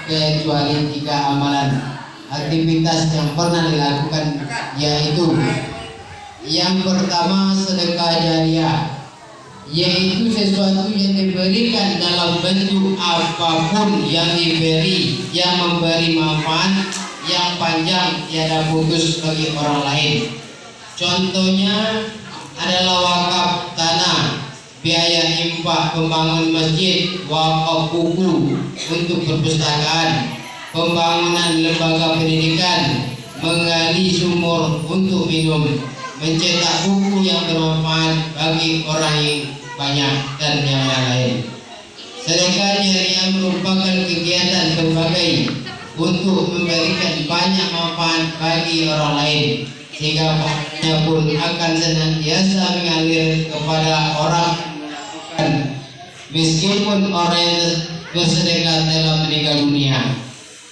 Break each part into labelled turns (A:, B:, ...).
A: kecuali 3 amalan aktivitas yang pernah dilakukan, yaitu yang pertama sedekah jariah, yaitu sesuatu yang diberikan dalam bentuk apapun yang diberi, yang memberi manfaat yang panjang tiada putus bagi orang lain. Contohnya adalah wakaf tanah, biaya infak pembangun masjid, wakaf buku untuk perpustakaan, pembangunan lembaga pendidikan, menggali sumur untuk minum, mencetak buku yang bermanfaat bagi orang yang banyak, dan yang lain. Sedekah jariah merupakan kegiatan berbagai untuk memberikan banyak manfaat bagi orang lain, sehingga pahalanya pun akan senantiasa mengalir kepada orang yang meskipun orang yang bersedekah telah meninggal dunia.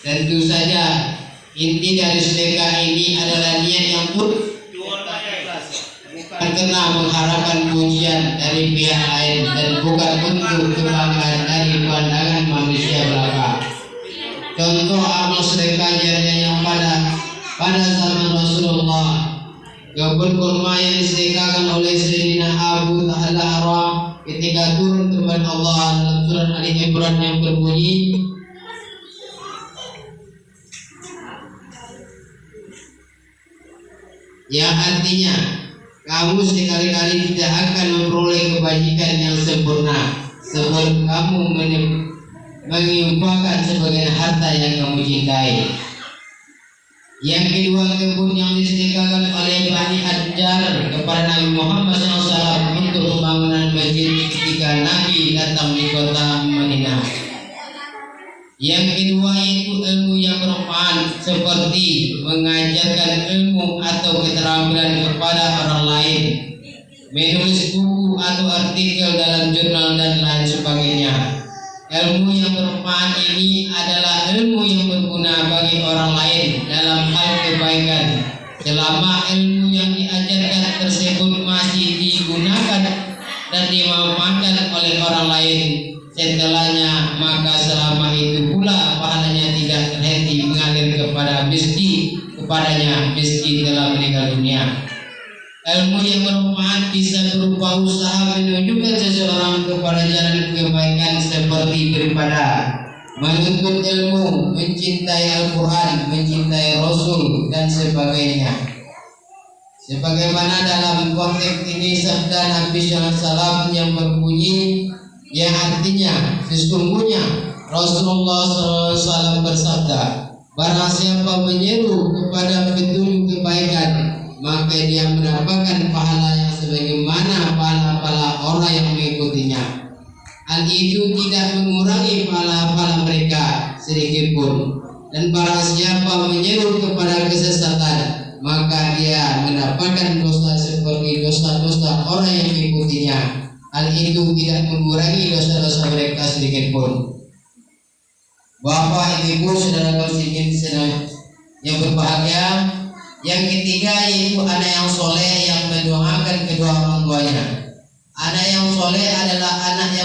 A: Tentu saja inti dari sedekah ini adalah niat yang bukan karena mengharapkan pujian dari pihak lain, dan bukan untuk kebanggaan dari pandangan manusia belaka. Contoh amal sedekah jariah yang pada zaman Rasulullah, kebun kurma yang disedekahkan oleh Sayyidina Abu Talha ketika turun firman Allah dalam surat Ali Imran yang berbunyi, yang artinya kamu sekali-kali tidak akan memperoleh kebajikan yang sempurna sebelum kamu menginfakkan sebagian harta yang kamu cintai. Yang kedua, kebun yang disedekahkan oleh Bani Adjar kepada Nabi Muhammad SAW untuk pembangunan masjid ketika Nabi datang di kota Madinah. Yang kedua yaitu ilmu yang bermanfaat, seperti mengajarkan ilmu atau keterampilan kepada orang lain, menulis buku atau artikel dalam jurnal dan lain sebagainya. Ilmu yang bermanfaat ini adalah ilmu yang berguna bagi orang lain dalam hal kebaikan, selama ilmu yang diajarkan tersebut masih digunakan dan dimanfaatkan oleh orang lain setelahnya, maka selama itu pula pahalanya tidak terhenti mengalir kepadanya meski telah meninggal dunia. Ilmu yang bermanfaat bisa berupa usaha menunjukkan seseorang kepada jalan kebaikan, seperti beribadah, menuntut ilmu, mencintai Al-Quran, mencintai Rasul, dan sebagainya. Sebagaimana dalam konteks ini sabda Nabi SAW yang berbunyi, yang artinya sesungguhnya Rasulullah SAW bersabda, barang siapa menyeru kepada petunjuk kebaikan, maka dia mendapatkan pahala yang sebagaimana pahala-pahala orang yang mengikutinya. Hal itu tidak mengurangi pahala-pahala mereka sedikit pun. Dan barang siapa menyeru kepada kesesatan, maka dia mendapatkan dosa seperti dosa-dosa orang yang mengikutinya. Hal itu tidak mengurangi dosa-dosa mereka sedikit pun. Bapak, Ibu, saudara yang berbahagia, yang ketiga yaitu anak yang soleh yang mendoakan kedua orang tuanya. Anak yang soleh adalah anak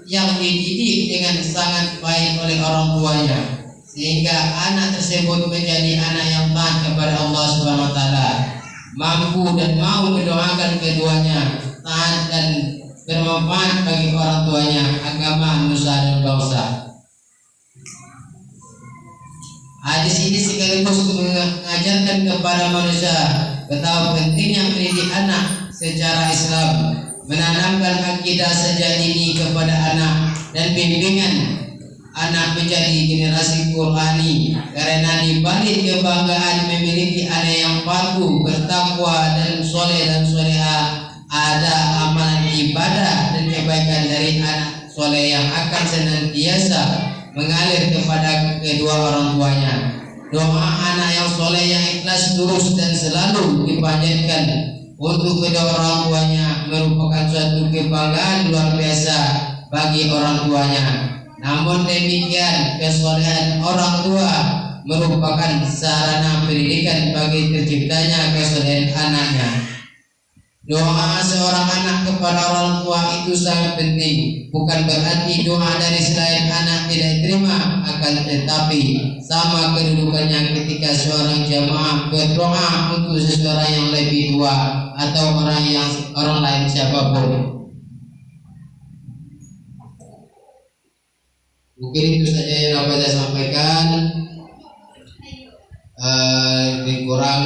A: yang dididik dengan sangat baik oleh orang tuanya, sehingga anak tersebut menjadi anak yang taat kepada Allah Subhanahu wa taala, mampu dan mau mendoakan keduanya, taat dan bermanfaat bagi orang tuanya, agama, nusa dan bangsa. Hadis ini sekaligus mengajarkan kepada manusia betapa pentingnya mendidik anak secara Islam, menanamkan akidah sejak dini kepada anak, dan bimbingan anak menjadi generasi Qurani, karena di balik kebanggaan memiliki anak yang patuh, bertakwa dan soleh dan soleha, ada amalan ibadah dan kebaikan dari anak soleh yang akan senantiasa mengalir kepada kedua orang tuanya. Doa anak yang soleh yang ikhlas, lurus dan selalu dipanjatkan untuk kedua orang tuanya merupakan suatu kebanggaan luar biasa bagi orang tuanya. Namun demikian, kesolehan orang tua merupakan sarana pendidikan bagi terciptanya kesolehan anaknya. Doa seorang anak kepada orang tua itu sangat penting. Bukan berarti doa dari selain anak tidak terima, akan tetapi sama kedudukannya ketika seorang jamaah berdoa untuk seseorang yang lebih tua atau orang lain siapapun. Mungkin itu saja yang dapat saya sampaikan. Kurang